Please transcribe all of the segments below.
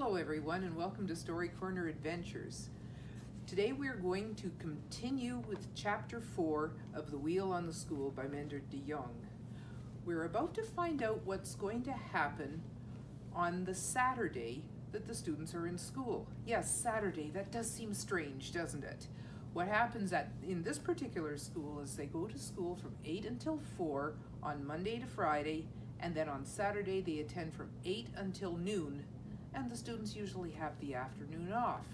Hello everyone and welcome to Story Corner Adventures. Today we are going to continue with Chapter 4 of The Wheel on the School by Meindert DeJong. We're about to find out what's going to happen on the Saturday that the students are in school. Yes, Saturday, that does seem strange, doesn't it? What happens in this particular school is they go to school from 8 until 4 on Monday to Friday, and then on Saturday they attend from 8 until noon, and the students usually have the afternoon off.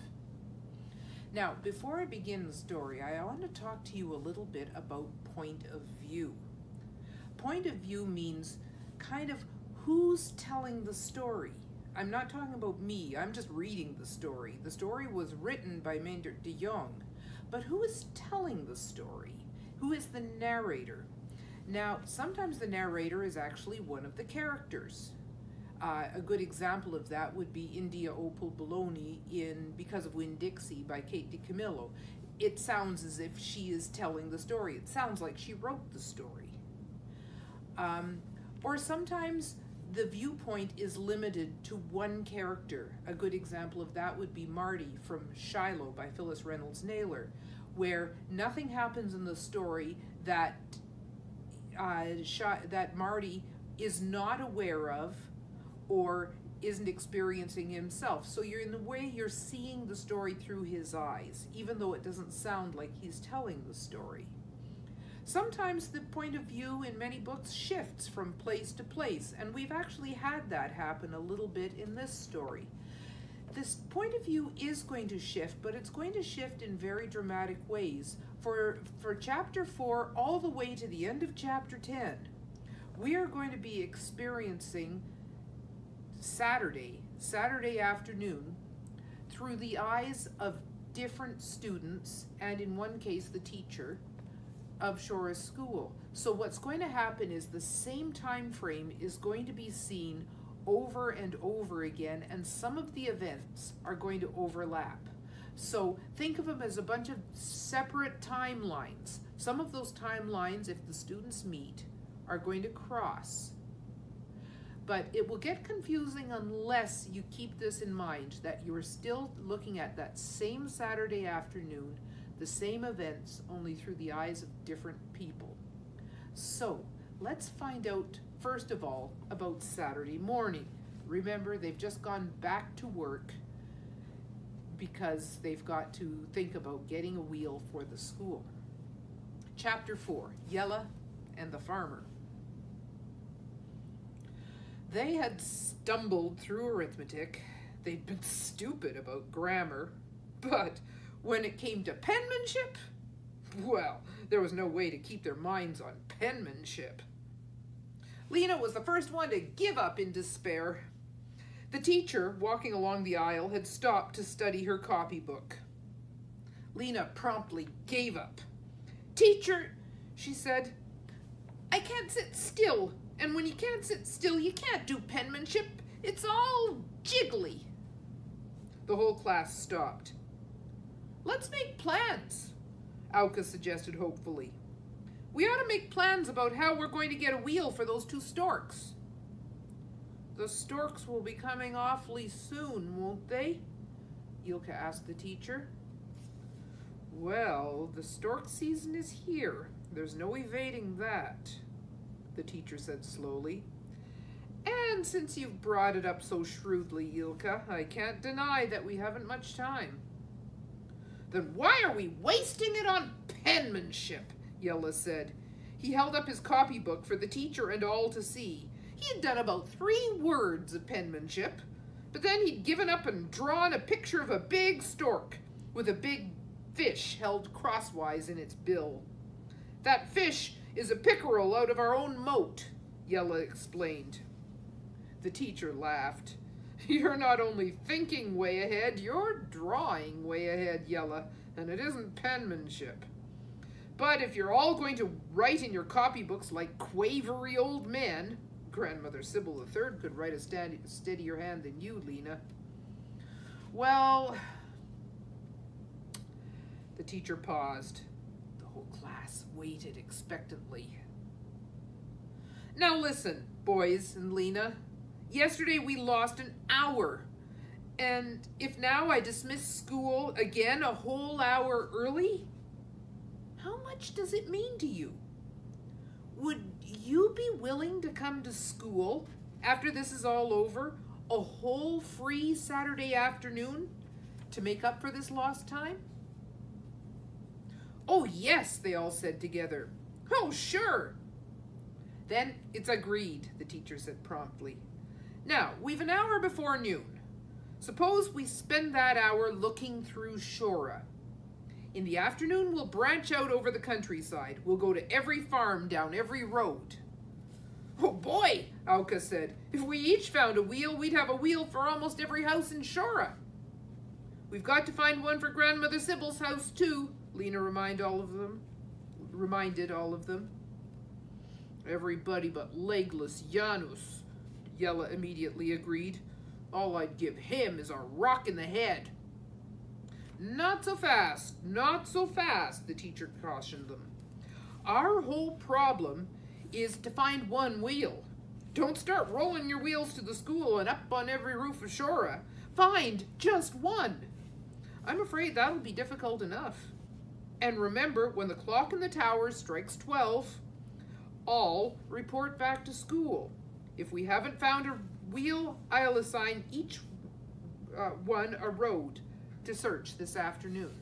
Now, before I begin the story, I want to talk to you a little bit about point of view. Point of view means kind of who's telling the story. I'm not talking about me, I'm just reading the story. The story was written by Meindert DeJong, but who is telling the story? Who is the narrator? Now, sometimes the narrator is actually one of the characters. A good example of that would be India Opal Bologna in Because of Winn-Dixie by Kate DiCamillo. It sounds as if she is telling the story. It sounds like she wrote the story. Or sometimes the viewpoint is limited to one character. A good example of that would be Marty from Shiloh by Phyllis Reynolds Naylor, where nothing happens in the story that Marty is not aware of or isn't experiencing himself. So in a way, you're seeing the story through his eyes, even though it doesn't sound like he's telling the story. Sometimes the point of view in many books shifts from place to place, and we've actually had that happen a little bit in this story. This point of view is going to shift, but it's going to shift in very dramatic ways. For Chapter 4 all the way to the end of Chapter 10, we are going to be experiencing Saturday afternoon through the eyes of different students, and in one case the teacher of Shora's school. So what's going to happen is the same time frame is going to be seen over and over again, and some of the events are going to overlap. So think of them as a bunch of separate timelines. Some of those timelines, if the students meet, are going to cross. But it will get confusing unless you keep this in mind, that you're still looking at that same Saturday afternoon, the same events, only through the eyes of different people. So let's find out, first of all, about Saturday morning. Remember, they've just gone back to work because they've got to think about getting a wheel for the school. Chapter 4, Yella and the Farmer. They had stumbled through arithmetic. They'd been stupid about grammar. But when it came to penmanship, well, there was no way to keep their minds on penmanship. Lena was the first one to give up in despair. The teacher, walking along the aisle, had stopped to study her copybook. Lena promptly gave up. "Teacher," she said, "I can't sit still. And when you can't sit still, you can't do penmanship. It's all jiggly." The whole class stopped. "Let's make plans," Auka suggested hopefully. "We ought to make plans about how we're going to get a wheel for those two storks." "The storks will be coming awfully soon, won't they?" Ilka asked the teacher. "Well, the stork season is here. There's no evading that," the teacher said slowly. "And since you've brought it up so shrewdly, Ilka, I can't deny that we haven't much time." "Then why are we wasting it on penmanship?" Yella said. He held up his copybook for the teacher and all to see. He had done about 3 words of penmanship, but then he'd given up and drawn a picture of a big stork with a big fish held crosswise in its bill. "That fish is a pickerel out of our own moat," Yella explained. The teacher laughed. "You're not only thinking way ahead, you're drawing way ahead, Yella, and it isn't penmanship. But if you're all going to write in your copybooks like quavery old men, Grandmother Sybil III could write a steadier hand than you, Lena." "Well," the teacher paused. The whole class waited expectantly. "Now listen, boys and Lena. Yesterday we lost an hour And if now I dismiss school again a whole hour early, how much does it mean to you? Would you be willing to come to school after this is all over, a whole free Saturday afternoon, to make up for this lost time? Oh, yes, they all said together. Oh, sure. Then it's agreed, the teacher said promptly. Now, we've an hour before noon. Suppose we spend that hour looking through Shora. In the afternoon, we'll branch out over the countryside. We'll go to every farm down every road. Oh boy, Auka said. If we each found a wheel, we'd have a wheel for almost every house in Shora. We've got to find one for Grandmother Sybil's house, too, Lena reminded all of them. Everybody but legless Janus, Yella immediately agreed. All I'd give him is a rock in the head. Not so fast, the teacher cautioned them. Our whole problem is to find one wheel. Don't start rolling your wheels to the school and up on every roof of Shora. Find just one. I'm afraid that'll be difficult enough. And remember, when the clock in the tower strikes 12, all report back to school. If we haven't found a wheel, I'll assign each one a road to search this afternoon.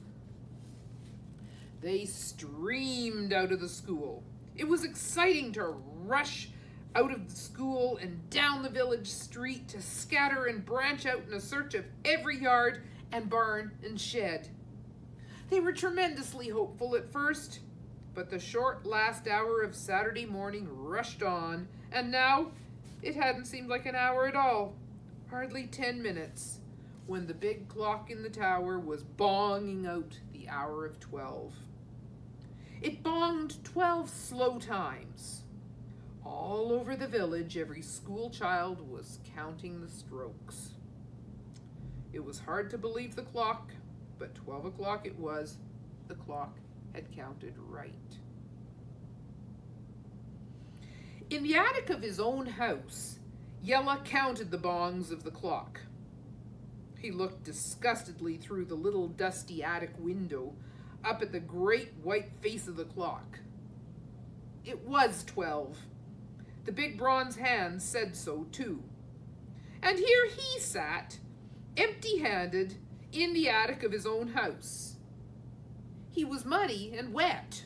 They streamed out of the school. It was exciting to rush out of the school and down the village street to scatter and branch out in a search of every yard and barn and shed. They were tremendously hopeful at first, but the short last hour of Saturday morning rushed on, and now it hadn't seemed like an hour at all, hardly 10 minutes, when the big clock in the tower was bonging out the hour of 12. It bonged 12 slow times. All over the village, every school child was counting the strokes. It was hard to believe the clock, but 12 o'clock it was. The clock had counted right. In the attic of his own house, Yella counted the bongs of the clock. He looked disgustedly through the little dusty attic window up at the great white face of the clock. It was 12. The big bronze hand said so too. And here he sat, empty-handed, in the attic of his own house. He was muddy and wet.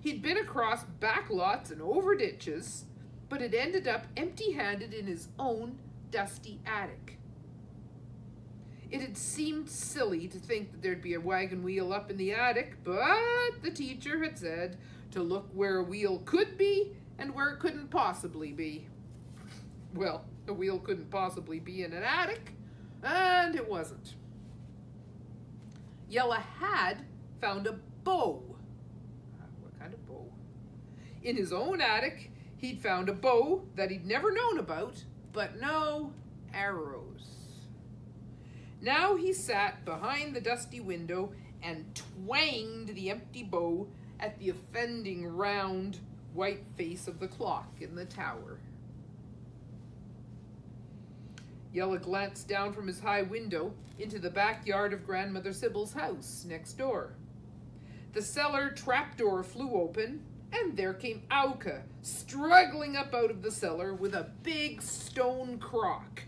He'd been across back lots and over ditches, but had ended up empty-handed in his own dusty attic. It had seemed silly to think that there'd be a wagon wheel up in the attic, but the teacher had said to look where a wheel could be and where it couldn't possibly be. Well, a wheel couldn't possibly be in an attic, and it wasn't. Yella had found a bow. What kind of bow? In his own attic, he'd found a bow that he'd never known about, but no arrows. Now he sat behind the dusty window and twanged the empty bow at the offending round white face of the clock in the tower. Yella glanced down from his high window into the backyard of Grandmother Sybil's house next door. The cellar trapdoor flew open, and there came Auka, struggling up out of the cellar with a big stone crock.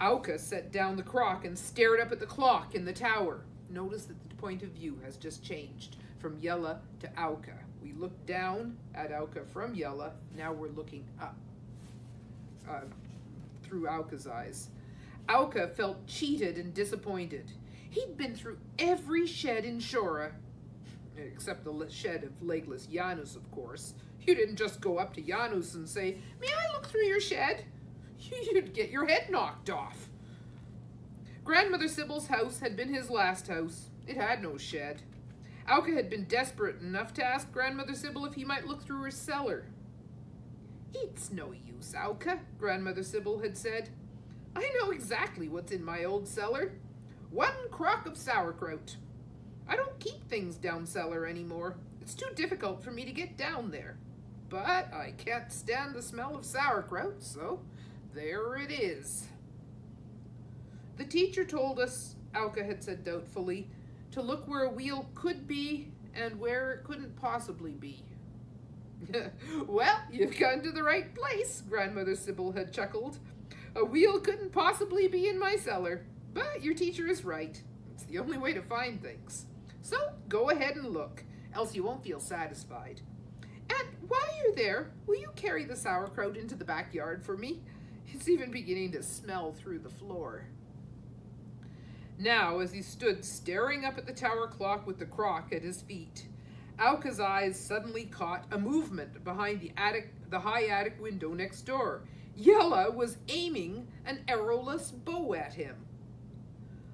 Auka set down the crock and stared up at the clock in the tower. Notice that the point of view has just changed from Yella to Auka. We looked down at Auka from Yella. Now we're looking up through Auka's eyes. Auka felt cheated and disappointed. He'd been through every shed in Shora, except the shed of legless Janus, of course. You didn't just go up to Janus and say, "May I look through your shed?" You'd get your head knocked off. Grandmother Sybil's house had been his last house. It had no shed. Auka had been desperate enough to ask Grandmother Sybil if he might look through her cellar. "It's no use, Auka," Grandmother Sybil had said. "I know exactly what's in my old cellar. 1 crock of sauerkraut. I don't keep things down cellar anymore. It's too difficult for me to get down there. but I can't stand the smell of sauerkraut, so there it is. The teacher told us, Alka had said doubtfully, to look where a wheel could be and where it couldn't possibly be. Well, you've come to the right place, Grandmother Sybil had chuckled. A wheel couldn't possibly be in my cellar, but your teacher is right. It's the only way to find things. So go ahead and look, else you won't feel satisfied. And while you're there, will you carry the sauerkraut into the backyard for me? It's even beginning to smell through the floor. Now, as he stood staring up at the tower clock with the crock at his feet, Alka's eyes suddenly caught a movement behind the high attic window next door. Yella was aiming an arrowless bow at him.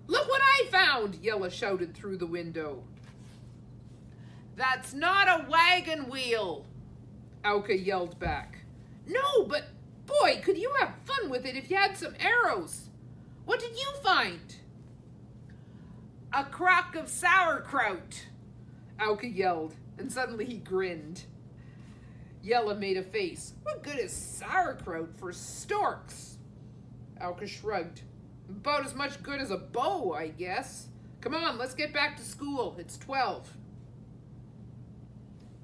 Look what I found, Yella shouted through the window. That's not a wagon wheel, Alka yelled back. No, but boy, could you have fun with it if you had some arrows. What did you find? A crock of sauerkraut, Alka yelled, and suddenly he grinned. Yella made a face. What good is sauerkraut for storks? Alka shrugged. About as much good as a bow, I guess. Come on, let's get back to school. It's 12.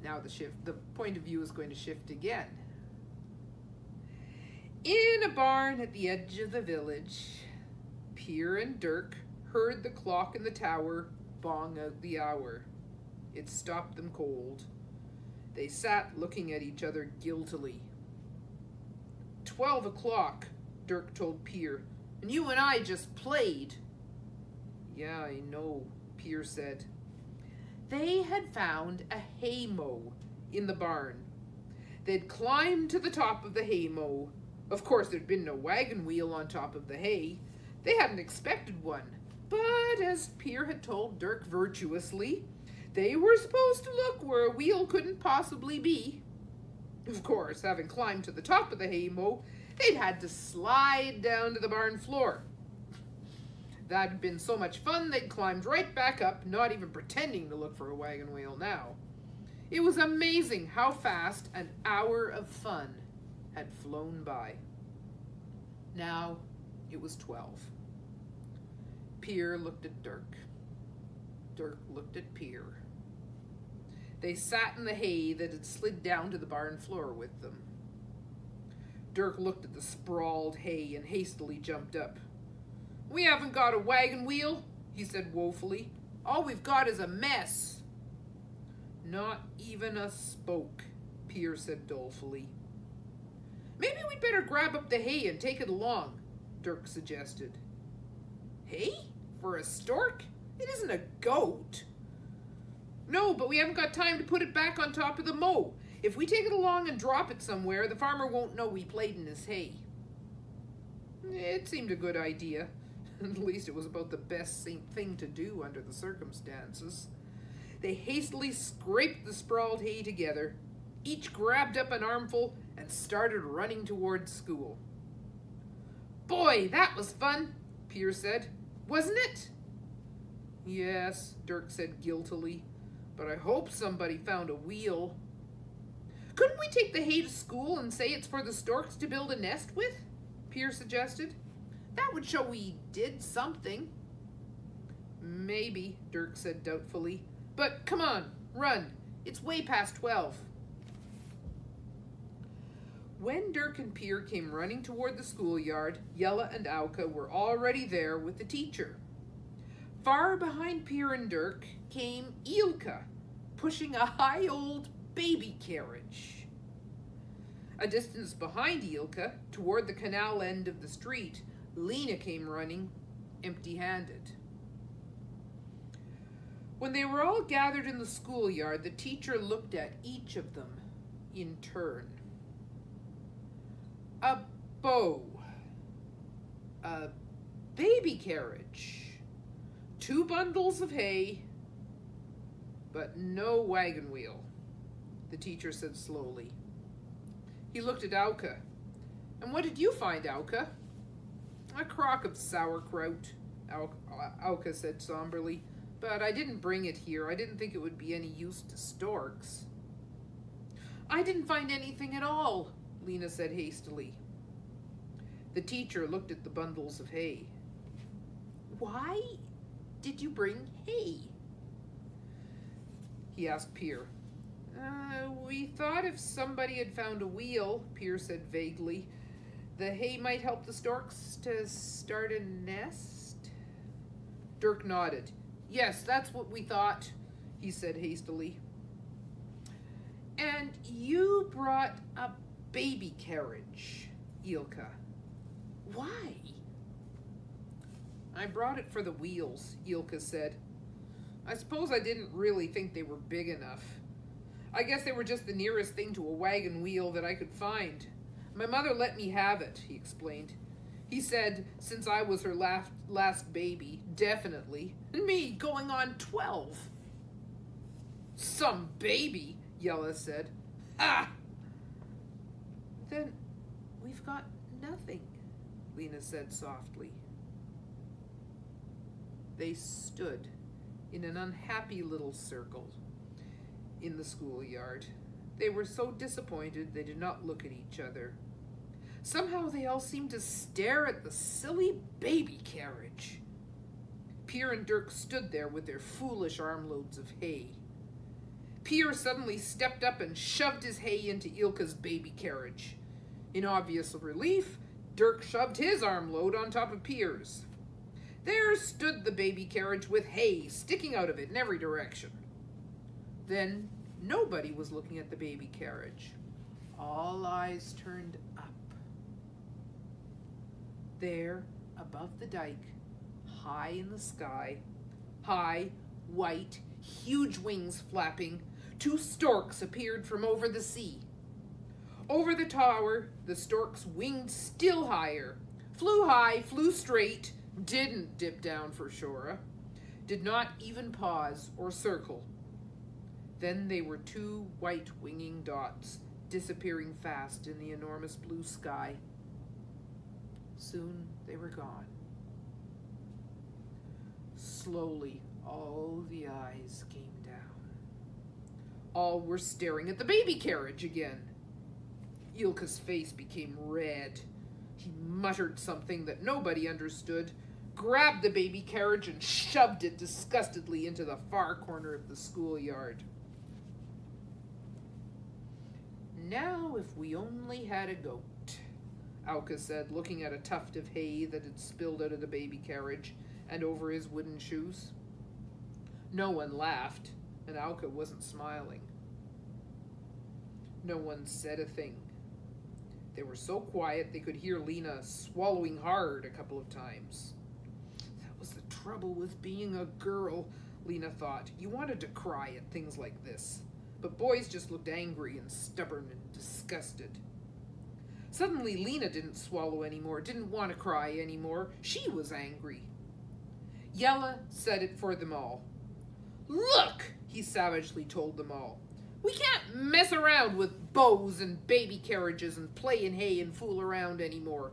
Now the point of view is going to shift again. In a barn at the edge of the village, Pier and Dirk heard the clock in the tower bong out the hour. It stopped them cold. They sat looking at each other guiltily. 12 o'clock, Dirk told Pier, and you and I just played. Yeah, I know, Pier said. They had found a haymow in the barn. They'd climbed to the top of the haymow. Of course, there'd been no wagon wheel on top of the hay. They hadn't expected one. But as Pier had told Dirk virtuously, they were supposed to look where a wheel couldn't possibly be. Of course, having climbed to the top of the haymow, they'd had to slide down to the barn floor. That had been so much fun, they'd climbed right back up, not even pretending to look for a wagon wheel now. It was amazing how fast an hour of fun had flown by. Now it was 12. Pier looked at Dirk. Dirk looked at Pier. They sat in the hay that had slid down to the barn floor with them. Dirk looked at the sprawled hay and hastily jumped up. We haven't got a wagon wheel, he said woefully. All we've got is a mess. Not even a spoke, Pier said dolefully. Maybe we'd better grab up the hay and take it along, Dirk suggested. Hay? For a stork? It isn't a goat. No, but we haven't got time to put it back on top of the mow. If we take it along and drop it somewhere, the farmer won't know we played in his hay. It seemed a good idea. At least it was about the best thing to do under the circumstances. They hastily scraped the sprawled hay together. Each grabbed up an armful and started running towards school. Boy, that was fun, Pier said. Wasn't it? Yes, Dirk said guiltily, but I hope somebody found a wheel. Couldn't we take the hay to school and say it's for the storks to build a nest with? Pier suggested. That would show we did something. Maybe, Dirk said doubtfully. But come on, run. It's way past 12. When Dirk and Pier came running toward the schoolyard, Yella and Alka were already there with the teacher. Far behind Pier and Dirk came Ilka, pushing a high old baby carriage. A distance behind Ilka, toward the canal end of the street, Lena came running, empty-handed. When they were all gathered in the schoolyard, the teacher looked at each of them in turn. A bow, a baby carriage, 2 bundles of hay, but no wagon wheel, the teacher said slowly. He looked at Alka. And what did you find, Alka? A crock of sauerkraut, Alka said somberly. But I didn't bring it here. I didn't think it would be any use to storks. I didn't find anything at all, Lena said hastily. The teacher looked at the bundles of hay. Why did you bring hay? He asked Pierre. We thought if somebody had found a wheel, Pierre said vaguely, the hay might help the storks to start a nest. Dirk nodded. Yes, that's what we thought, he said hastily. And you brought a baby carriage, Ilka. Why? I brought it for the wheels, Ilka said. I suppose I didn't really think they were big enough. I guess they were just the nearest thing to a wagon wheel that I could find. My mother let me have it, he explained. He said, since I was her last baby, definitely. And me going on 12. Some baby, Yella said. Ah! Then we've got nothing, Lena said softly. They stood in an unhappy little circle in the schoolyard. They were so disappointed they did not look at each other. Somehow they all seemed to stare at the silly baby carriage. Pierre and Dirk stood there with their foolish armloads of hay. Pierre suddenly stepped up and shoved his hay into Ilka's baby carriage. In obvious relief, Dirk shoved his armload on top of Pierre's. There stood the baby carriage with hay sticking out of it in every direction. Then nobody was looking at the baby carriage. All eyes turned up. There, above the dike, high in the sky, high, white, huge wings flapping, 2 storks appeared from over the sea. Over the tower, the storks winged still higher, flew high, flew straight, didn't dip down for Shora, did not even pause or circle. Then they were 2 white winging dots, disappearing fast in the enormous blue sky. Soon they were gone. Slowly, all the eyes came down. All were staring at the baby carriage again. Ilka's face became red. He muttered something that nobody understood, grabbed the baby carriage and shoved it disgustedly into the far corner of the schoolyard. Now if we only had a goat, Auke said, looking at a tuft of hay that had spilled out of the baby carriage and over his wooden shoes. No one laughed, and Auke wasn't smiling. No one said a thing. They were so quiet they could hear Lena swallowing hard a couple of times. That was the trouble with being a girl, Lena thought. You wanted to cry at things like this, but boys just looked angry and stubborn and disgusted. Suddenly Lena didn't swallow anymore, didn't want to cry anymore. She was angry. Yella said it for them all. Look, he savagely told them all. We can't mess around with bows and baby carriages and play in hay and fool around anymore.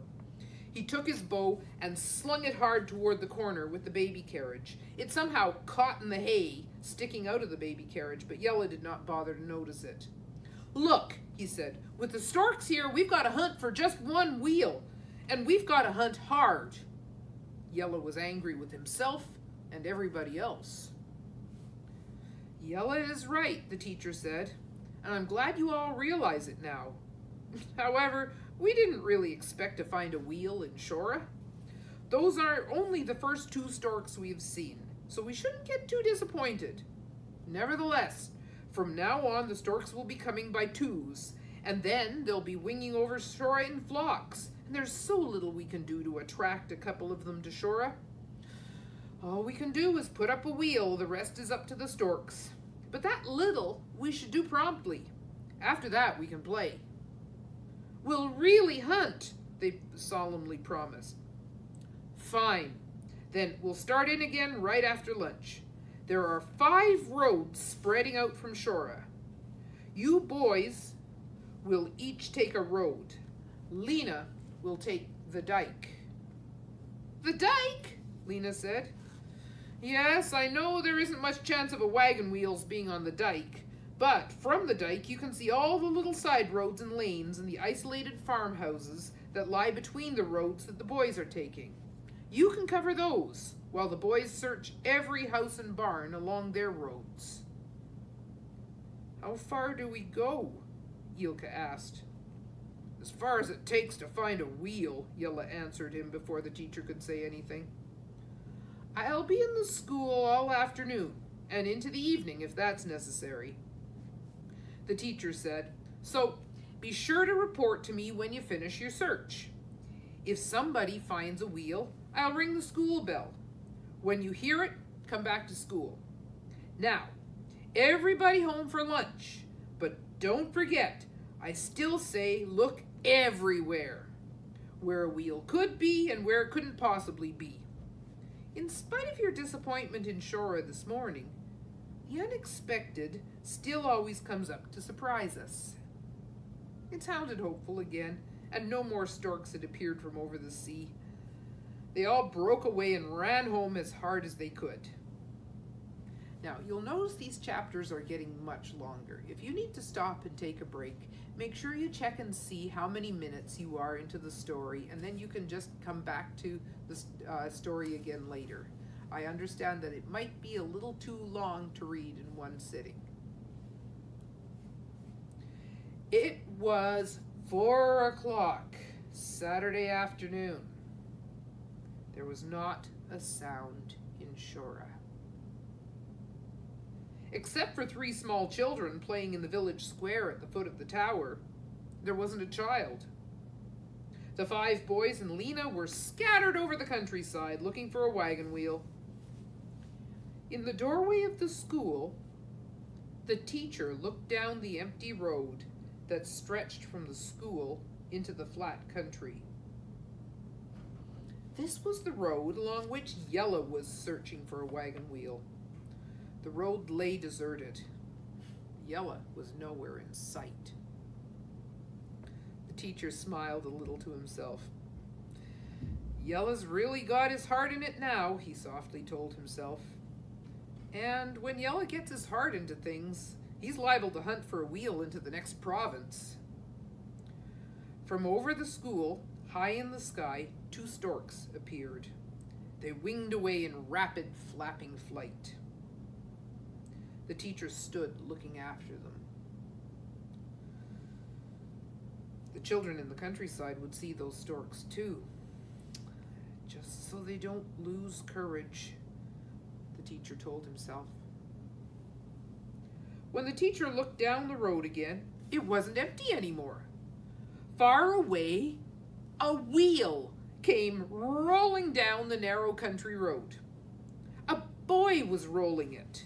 He took his bow and slung it hard toward the corner with the baby carriage. It somehow caught in the hay sticking out of the baby carriage, but Yella did not bother to notice it. Look, he said, with the storks here, we've got to hunt for just 1 wheel, and we've got to hunt hard. Yella was angry with himself and everybody else. Yella is right, the teacher said, and I'm glad you all realize it now. However, we didn't really expect to find a wheel in Shora. Those are only the first 2 storks we have seen, so we shouldn't get too disappointed. Nevertheless, from now on the storks will be coming by 2s, and then they'll be winging over Shora in flocks, and there's so little we can do to attract a couple of them to Shora. All we can do is put up a wheel, the rest is up to the storks. But that little we should do promptly. After that we can play. We'll really hunt, they solemnly promised. Fine, then we'll start in again right after lunch. There are 5 roads spreading out from Shora. You boys will each take a road. Lena will take the dike. The dike? Lena said. Yes, I know there isn't much chance of a wagon wheel's being on the dike, But from the dike you can see all the little side roads and lanes and the isolated farmhouses that lie between the roads that the boys are taking. You can cover those, while the boys search every house and barn along their roads. How far do we go? Yilka asked. As far as it takes to find a wheel, Yella answered him before the teacher could say anything. I'll be in the school all afternoon, and into the evening if that's necessary. The teacher said, so be sure to report to me when you finish your search. If somebody finds a wheel, I'll ring the school bell. When you hear it, come back to school. Now, everybody home for lunch, but don't forget, I still say look everywhere, where a wheel could be and where it couldn't possibly be. In spite of your disappointment in Shora this morning, the unexpected still always comes up to surprise us. It sounded hopeful again, and no more storks had appeared from over the sea. They all broke away and ran home as hard as they could. Now, you'll notice these chapters are getting much longer. If you need to stop and take a break, make sure you check and see how many minutes you are into the story, and then you can just come back to the story again later. I understand that it might be a little too long to read in one sitting. It was 4 o'clock, Saturday afternoon. There was not a sound in Shora. Except for 3 small children playing in the village square at the foot of the tower, there wasn't a child. The 5 boys and Lena were scattered over the countryside looking for a wagon wheel. In the doorway of the school, the teacher looked down the empty road that stretched from the school into the flat country. This was the road along which Yella was searching for a wagon wheel. The road lay deserted. Yella was nowhere in sight. The teacher smiled a little to himself. Yella's really got his heart in it now, he softly told himself. And when Yella gets his heart into things, he's liable to hunt for a wheel into the next province. From over the school, high in the sky, 2 storks appeared. They winged away in rapid, flapping flight. The teacher stood looking after them. The children in the countryside would see those storks too, just so they don't lose courage, the teacher told himself. When the teacher looked down the road again, it wasn't empty anymore. Far away, a wheel came rolling down the narrow country road. A boy was rolling it.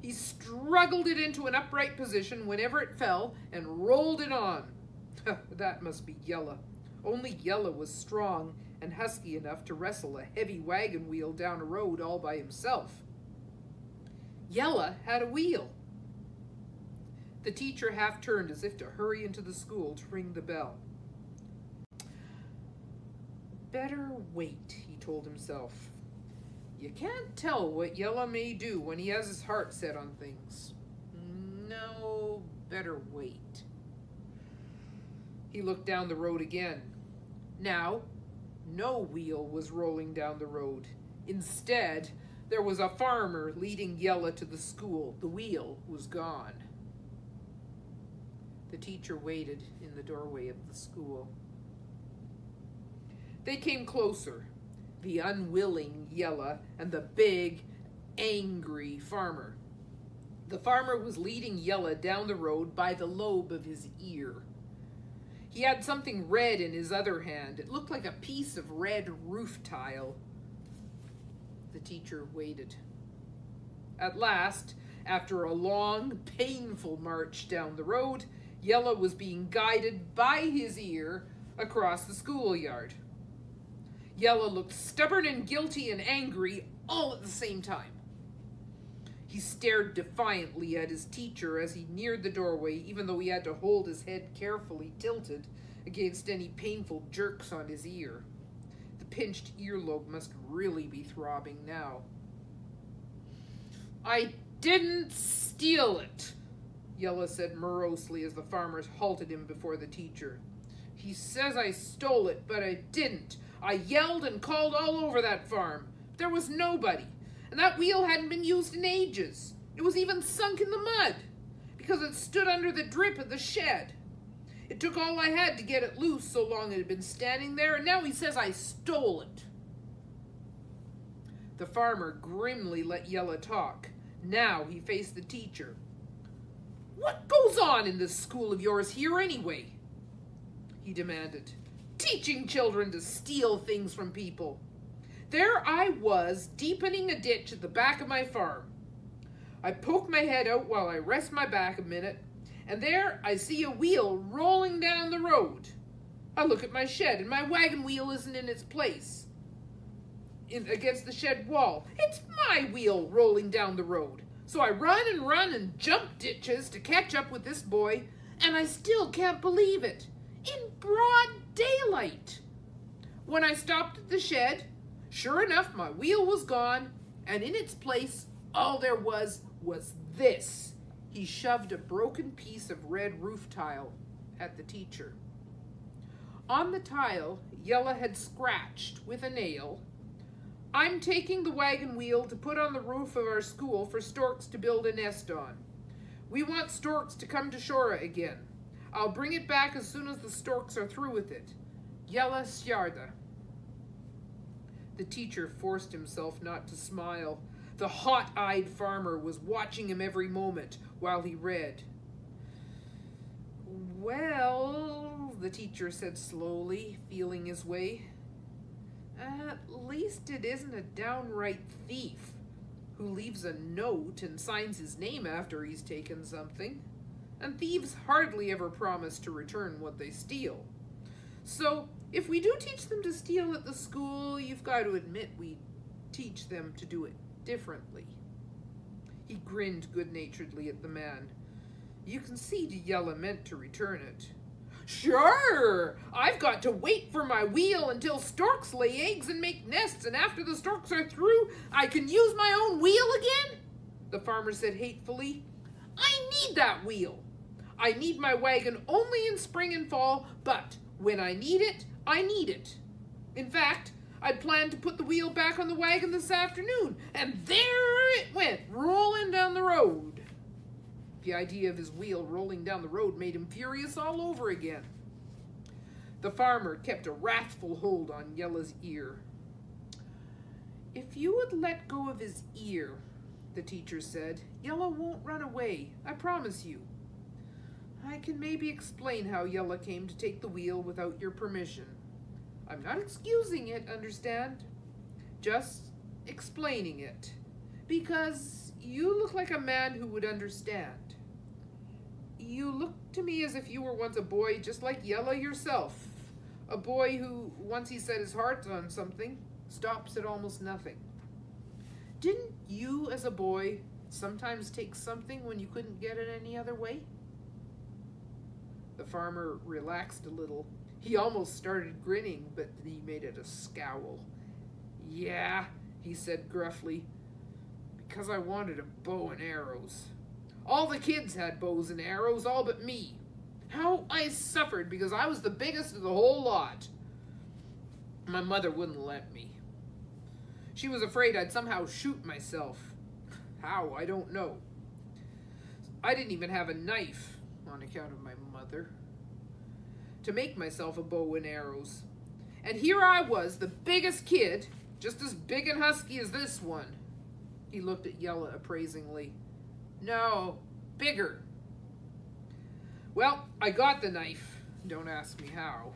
He struggled it into an upright position whenever it fell and rolled it on. That must be Yella. Only Yella was strong and husky enough to wrestle a heavy wagon wheel down a road all by himself. Yella had a wheel. The teacher half turned as if to hurry into the school to ring the bell. Better wait, he told himself. You can't tell what Yella may do when he has his heart set on things. No, better wait. He looked down the road again. Now, no wheel was rolling down the road. Instead, there was a farmer leading Yella to the school. The wheel was gone. The teacher waited in the doorway of the school. They came closer, the unwilling Yella and the big, angry farmer. The farmer was leading Yella down the road by the lobe of his ear. He had something red in his other hand. It looked like a piece of red roof tile. The teacher waited. At last, after a long, painful march down the road, Yella was being guided by his ear across the schoolyard. Yella looked stubborn and guilty and angry all at the same time. He stared defiantly at his teacher as he neared the doorway, even though he had to hold his head carefully tilted against any painful jerks on his ear. The pinched earlobe must really be throbbing now. I didn't steal it, Yella said morosely as the farmers halted him before the teacher. He says I stole it, but I didn't. I yelled and called all over that farm. There was nobody, and that wheel hadn't been used in ages. It was even sunk in the mud, because it stood under the drip of the shed. It took all I had to get it loose, so long it had been standing there, and now he says I stole it. The farmer grimly let Yella talk. Now he faced the teacher. What goes on in this school of yours here anyway? He demanded. Teaching children to steal things from people. There I was, deepening a ditch at the back of my farm. I poke my head out while I rest my back a minute, and there I see a wheel rolling down the road. I look at my shed, and my wagon wheel isn't in its place, against the shed wall. It's my wheel rolling down the road. So I run and jump ditches to catch up with this boy, and I still can't believe it. In broad daylight. When I stopped at the shed, sure enough, my wheel was gone, and in its place, all there was this. He shoved a broken piece of red roof tile at the teacher. On the tile, Yella had scratched with a nail, I'm taking the wagon wheel to put on the roof of our school for storks to build a nest on. We want storks to come to Shora again. I'll bring it back as soon as the storks are through with it. Yella Sjarda. The teacher forced himself not to smile. The hot-eyed farmer was watching him every moment while he read. Well, the teacher said slowly, feeling his way, at least it isn't a downright thief who leaves a note and signs his name after he's taken something. And thieves hardly ever promise to return what they steal. So, if we do teach them to steal at the school, you've got to admit we teach them to do it differently. He grinned good-naturedly at the man. You can see Yella meant to return it. Sure! I've got to wait for my wheel until storks lay eggs and make nests, and after the storks are through, I can use my own wheel again? The farmer said hatefully. I need that wheel. I need my wagon only in spring and fall, but when I need it, I need it. In fact, I'd planned to put the wheel back on the wagon this afternoon, and there it went, rolling down the road. The idea of his wheel rolling down the road made him furious all over again. The farmer kept a wrathful hold on Yella's ear. If you would let go of his ear, the teacher said, Yella won't run away, I promise you. I can maybe explain how Yella came to take the wheel without your permission. I'm not excusing it, understand? Just explaining it. Because you look like a man who would understand. You look to me as if you were once a boy just like Yella yourself. A boy who, once he set his heart on something, stops at almost nothing. Didn't you, as a boy, sometimes take something when you couldn't get it any other way? The farmer relaxed a little. He almost started grinning, but he made it a scowl. Yeah, he said gruffly, because I wanted a bow and arrows. All the kids had bows and arrows, all but me. How I suffered because I was the biggest of the whole lot. My mother wouldn't let me. She was afraid I'd somehow shoot myself. How, I don't know. I didn't even have a knife, on account of my mother, to make myself a bow and arrows. And here I was, the biggest kid, just as big and husky as this one. He looked at Yella appraisingly. No, bigger. Well, I got the knife. Don't ask me how.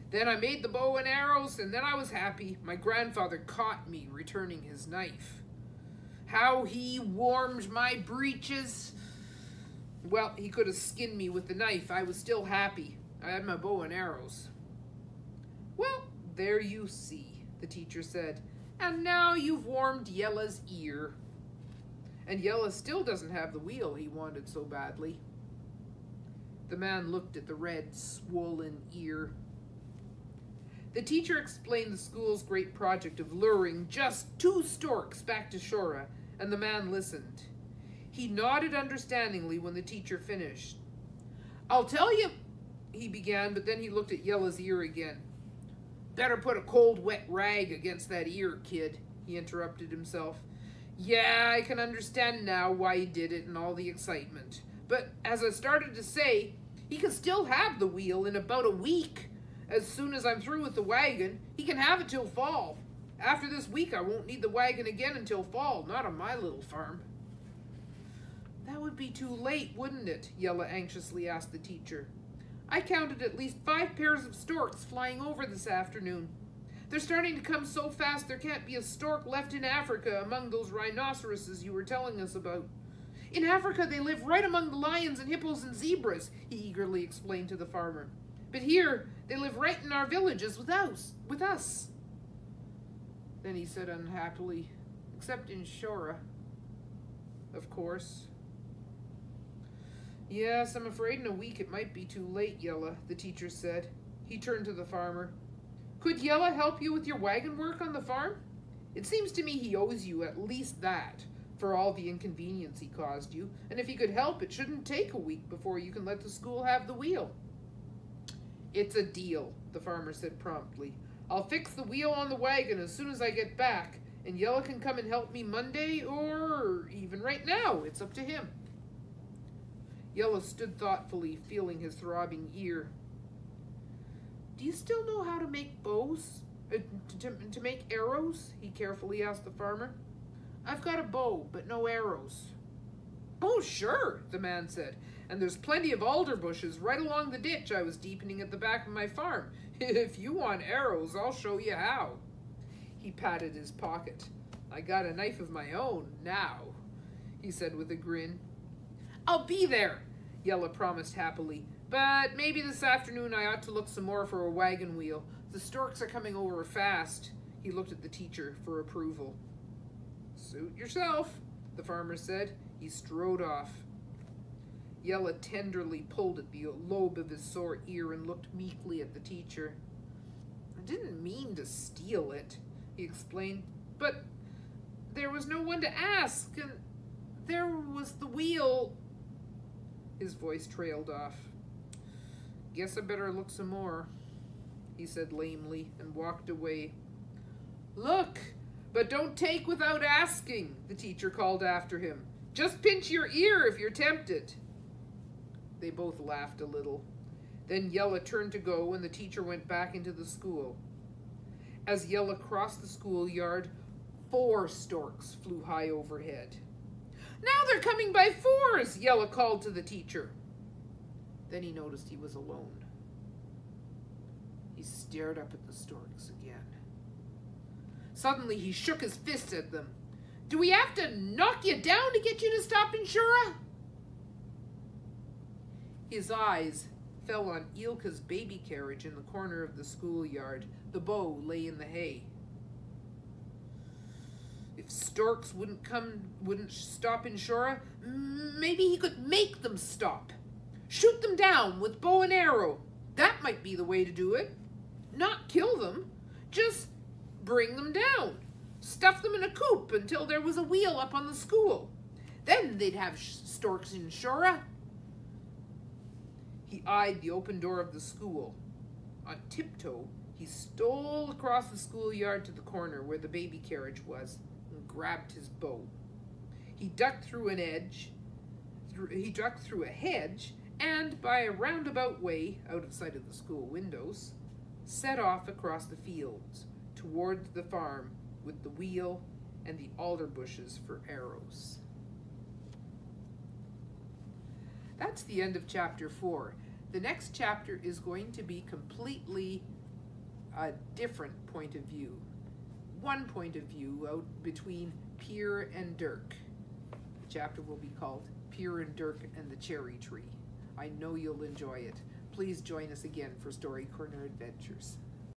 Then I made the bow and arrows, and then I was happy. My grandfather caught me returning his knife. How he warmed my breeches. Well, he could have skinned me with the knife. I was still happy. I had my bow and arrows. Well, there you see, the teacher said. And now you've warmed Yella's ear. And Yella still doesn't have the wheel he wanted so badly. The man looked at the red, swollen ear. The teacher explained the school's great project of luring just 2 storks back to Shora, and the man listened. He nodded understandingly when the teacher finished. "I'll tell you," he began, but then he looked at Yella's ear again. "Better put a cold, wet rag against that ear, kid," he interrupted himself. "Yeah, I can understand now why he did it and all the excitement. But as I started to say, he can still have the wheel in about a week. As soon as I'm through with the wagon, he can have it till fall. After this week, I won't need the wagon again until fall, not on my little farm." "That would be too late, wouldn't it?" Yella anxiously asked the teacher. "I counted at least 5 pairs of storks flying over this afternoon. They're starting to come so fast there can't be a stork left in Africa among those rhinoceroses you were telling us about. In Africa, they live right among the lions and hippos and zebras," he eagerly explained to the farmer. "But here, they live right in our villages with us. Then he said unhappily, "Except in Shora, of course." "Yes, I'm afraid in a week it might be too late, Yella," the teacher said. He turned to the farmer. "Could Yella help you with your wagon work on the farm? It seems to me he owes you at least that for all the inconvenience he caused you, and if he could help, it shouldn't take a week before you can let the school have the wheel." "It's a deal," the farmer said promptly. "I'll fix the wheel on the wagon as soon as I get back, and Yella can come and help me Monday or even right now. It's up to him." Yella stood thoughtfully, feeling his throbbing ear. "Do you still know how to make bows? To make arrows?" he carefully asked the farmer. "I've got a bow, but no arrows." "Oh, sure," the man said. "And there's plenty of alder bushes right along the ditch I was deepening at the back of my farm. If you want arrows, I'll show you how." He patted his pocket. "I got a knife of my own now," he said with a grin. "I'll be there," Yella promised happily. "But maybe this afternoon I ought to look some more for a wagon wheel. The storks are coming over fast." He looked at the teacher for approval. "Suit yourself," the farmer said. He strode off. Yella tenderly pulled at the lobe of his sore ear and looked meekly at the teacher. "I didn't mean to steal it," he explained, "but there was no one to ask, and there was the wheel." His voice trailed off. "Guess I better look some more," he said lamely and walked away. "Look, but don't take without asking," the teacher called after him. "Just pinch your ear if you're tempted." They both laughed a little. Then Yella turned to go and the teacher went back into the school. As Yella crossed the schoolyard, 4 storks flew high overhead. "Now they're coming by 4s, Yella called to the teacher. Then he noticed he was alone. He stared up at the storks again. Suddenly he shook his fist at them. "Do we have to knock you down to get you to stop in Shura?" His eyes fell on Ilka's baby carriage in the corner of the schoolyard. The bow lay in the hay. If storks wouldn't stop in Shura, maybe he could make them stop. Shoot them down with bow and arrow. That might be the way to do it. Not kill them, just bring them down. Stuff them in a coop until there was a wheel up on the school. Then they'd have storks in Shura. He eyed the open door of the school. On tiptoe, he stole across the schoolyard to the corner where the baby carriage was and grabbed his bow. He ducked through a hedge, and by a roundabout way, out of sight of the school windows, set off across the fields towards the farm with the wheel and the alder bushes for arrows. That's the end of chapter 4. The next chapter is going to be completely a different point of view. One point of view out between Pier and Dirk. The chapter will be called Pier and Dirk and the Cherry Tree. I know you'll enjoy it. Please join us again for Story Corner Adventures.